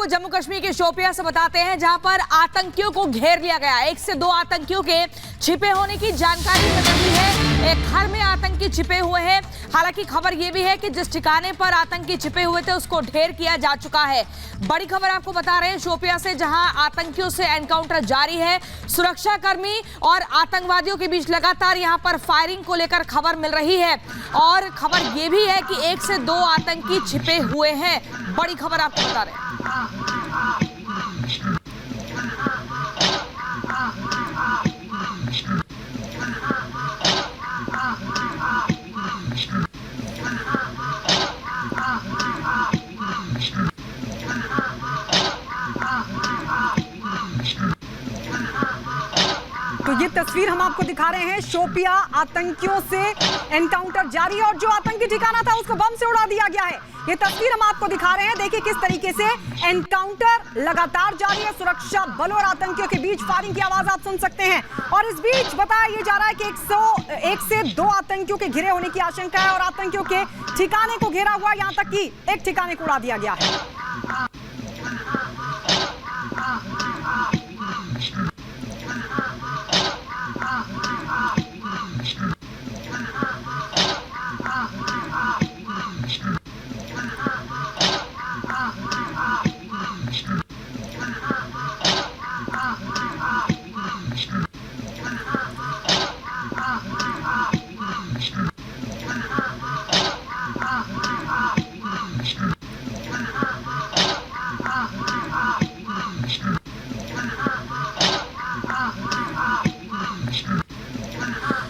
आपको जम्मू कश्मीर के शोपियां से बताते हैं, जहां पर आतंकियों को घेर लिया गया। 1 से 2 आतंकियों के छिपे होने की जानकारी मिल रही है। एक घर में आतंकी छिपे हुए हैं। हालांकि खबर यह भी है कि जिस ठिकाने पर आतंकी छिपे हुए थे उसको ढेर किया जा चुका है। बड़ी खबर आपको बता रहे हैं शोपियां से, जहां आतंकियों से एनकाउंटर जारी है। सुरक्षाकर्मी और आतंकवादियों के बीच लगातार यहां पर फायरिंग को लेकर खबर मिल रही है। और खबर यह भी है कि 1 से 2 आतंकी छिपे हुए हैं। बड़ी खबर आपको बता रहे हैं। तो ये तस्वीर हम आपको दिखा रहे हैं, शोपिया आतंकियों से एनकाउंटर जारी है और जो आतंकी ठिकाना था उसको बम से उड़ा दिया गया है। ये तस्वीर हम आपको दिखा रहे हैं। देखिए किस तरीके से एनकाउंटर लगातार जारी है। सुरक्षा बलों और आतंकियों के बीच फायरिंग की आवाज आप सुन सकते हैं। और इस बीच बताया ये जा रहा है कि 1 से 2 आतंकियों के घिरे होने की आशंका है और आतंकियों के ठिकाने को घेरा हुआ, यहां तक कि एक ठिकाने को उड़ा दिया गया है।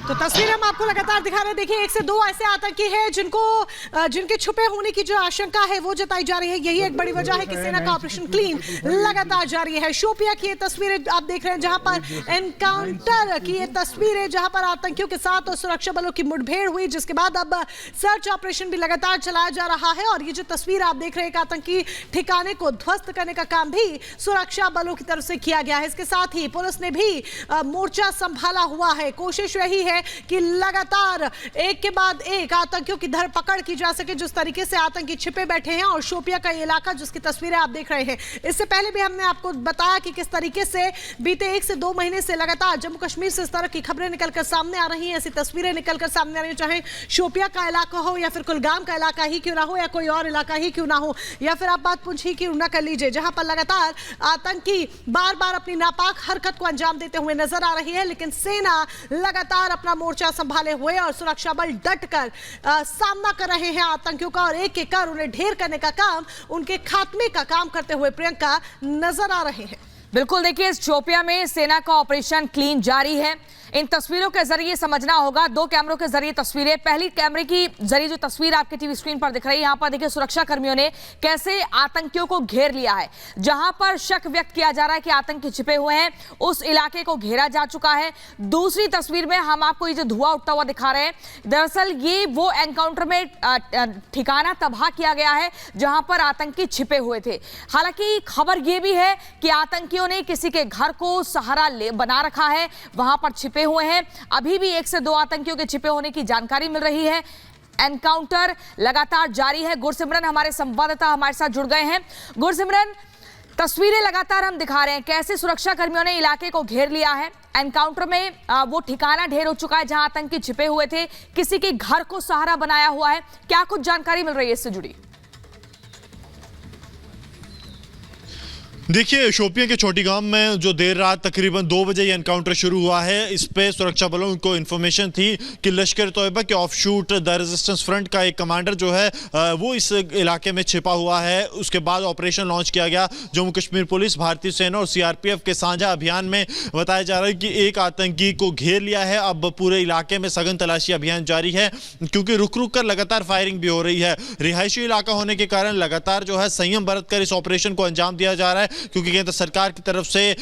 तो तस्वीरें हम आपको लगातार दिखा रहे हैं। देखिए 1 से 2 ऐसे आतंकी हैं जिनके छुपे होने की जो आशंका है वो जताई जा रही है। यही एक बड़ी वजह है कि सेना का ऑपरेशन क्लीन लगातार जारी है। शोपिया की ये तस्वीरें आप देख रहे हैं, जहां पर एनकाउंटर की ये तस्वीरें, जहां पर आतंकियों के साथ और सुरक्षा बलों की मुठभेड़ हुई, जिसके बाद अब सर्च ऑपरेशन भी लगातार चलाया जा रहा है। और ये जो तस्वीर आप देख रहे हैं, आतंकी ठिकाने को ध्वस्त करने का काम भी सुरक्षा बलों की तरफ से किया गया है। इसके साथ ही पुलिस ने भी मोर्चा संभाला हुआ है। कोशिश यही है कि लगातार एक के बाद एक आतंकियों की धरपकड़ की जा सके, जिस तरीके से आतंकी छिपे बैठे हैं। और शोपिया का ये इलाका जिसकी तस्वीरें आप देख रहे हैं, इससे पहले भी हमने आपको बताया कि किस तरीके से बीते 1 से 2 महीने से लगातार जम्मू कश्मीर से इस तरह की खबरें निकलकर सामने आ रही हैं, ऐसी तस्वीरें निकलकर सामने आ रही हैं। चाहे शोपिया का इलाका हो या फिर कुलगाम का इलाका ही क्यों ना हो या कोई और इलाका ही क्यों ना हो, या फिर आप बात पुंछ ही क्यों ना कर लीजिए, जहां पर लगातार आतंकी बार बार अपनी नापाक हरकत को अंजाम देते हुए नजर आ रही है। लेकिन सेना लगातार अपना मोर्चा संभाले हुए और सुरक्षा बल डटकर सामना कर रहे हैं आतंकियों का, और एक एक कर उन्हें ढेर करने का काम, उनके खात्मे का काम करते हुए प्रियंका नजर आ रहे हैं। बिल्कुल, देखिए शोपिया में सेना का ऑपरेशन क्लीन जारी है। इन तस्वीरों के जरिए समझना होगा, 2 कैमरों के जरिए तस्वीरें। पहली कैमरे की जरिए जो तस्वीर आपके टीवी स्क्रीन पर दिख रही है, यहां पर देखिए सुरक्षा कर्मियों ने कैसे आतंकियों को घेर लिया है। जहां पर शक व्यक्त किया जा रहा है कि आतंकी छिपे हुए हैं, उस इलाके को घेरा जा चुका है। दूसरी तस्वीर में हम आपको ये जो धुआं उठता हुआ दिखा रहे हैं, दरअसल ये वो एनकाउंटर में ठिकाना तबाह किया गया है जहां पर आतंकी छिपे हुए थे। हालांकि खबर यह भी है कि आतंकियों ने किसी के घर को सहारा बना रखा है, वहां पर छिपे हुए हैं। अभी भी 1 से 2 आतंकियों के छिपे होने की जानकारी मिल रही है। एनकाउंटर लगातार जारी है। गुरसिमरन हमारे संवाददाता हमारे साथ जुड़ गए हैं। गुरसिमरन, तस्वीरें लगातार हम दिखा रहे हैं कैसे सुरक्षा कर्मियों ने इलाके को घेर लिया है। एनकाउंटर में वो ठिकाना ढेर हो चुका है जहां आतंकी छिपे हुए थे, किसी के घर को सहारा बनाया हुआ है। क्या कुछ जानकारी मिल रही है इससे जुड़ी? देखिए शोपियां के छोटी गांव में जो देर रात तकरीबन 2 बजे ये एनकाउंटर शुरू हुआ है, इस पे सुरक्षा बलों को इन्फॉर्मेशन थी कि लश्कर तोयबा के ऑफशूट द रेजिस्टेंस फ्रंट का एक कमांडर जो है वो इस इलाके में छिपा हुआ है। उसके बाद ऑपरेशन लॉन्च किया गया। जम्मू कश्मीर पुलिस, भारतीय सेना और सीआरपीएफ के साझा अभियान में बताया जा रहा है कि एक आतंकी को घेर लिया है। अब पूरे इलाके में सघन तलाशी अभियान जारी है, क्योंकि रुक रुक कर लगातार फायरिंग भी हो रही है। रिहायशी इलाका होने के कारण लगातार जो है संयम बरत कर इस ऑपरेशन को अंजाम दिया जा रहा है। क्योंकि केंद्र सरकार की तरफ से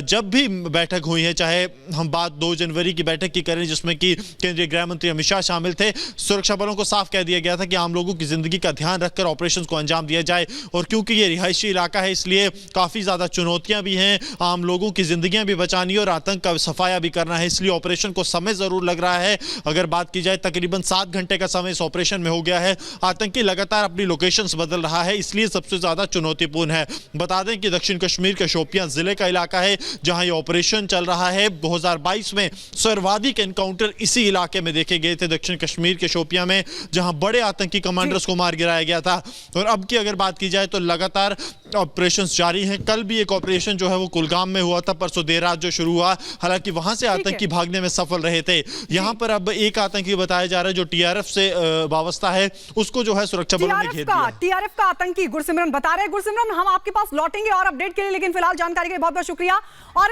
जब भी बैठक हुई है, चाहे हम बात 2 जनवरी की बैठक की करें जिसमें कि केंद्रीय गृह मंत्री अमित शाह शामिल थे, सुरक्षा बलों को साफ कह दिया गया था कि आम लोगों की जिंदगी का ध्यान रखकर ऑपरेशन को अंजाम दिया जाए। और क्योंकि ये रिहायशी इलाका है इसलिए काफी ज्यादा चुनौतियां भी हैं, आम लोगों की जिंदगियां भी बचानी और आतंक का सफाया भी करना है, इसलिए ऑपरेशन को समय जरूर लग रहा है। अगर बात की जाए तकरीबन 7 घंटे का समय इस ऑपरेशन में हो गया है। आतंकी लगातार अपनी लोकेशंस बदल रहा है, इसलिए सबसे ज्यादा चुनौतीपूर्ण है। बता दें कि दक्षिण कश्मीर के शोपियां जिले का इलाका है जहां ये ऑपरेशन चल रहा है। 2022 में सर्वाधिक एनकाउंटर इसी इलाके में देखे गए थे, दक्षिण कश्मीर के शोपियां में, जहां बड़े आतंकी कमांडर्स को मार गिराया गया था। और अब की अगर बात की जाए तो लगातार ऑपरेशंस जारी हैं। कल भी एक ऑपरेशन जो है वो कुलगाम में हुआ था, परसों देर रात जो शुरू हुआ, हालांकि वहां से आतंकी भागने में सफल रहे थे। यहां पर अब एक आतंकी बताया जा रहा है जो टीआरएफ से वाबस्ता है, उसको जो है सुरक्षा बलों ने घेर लिया। टीआरएफ का आतंकी गुरसिमरन बता रहे हैं। गुरसिमरन, हम आपके पास लौटेंगे और अपडेट के लिए, लेकिन फिलहाल जानकारी के लिए बहुत बहुत शुक्रिया। और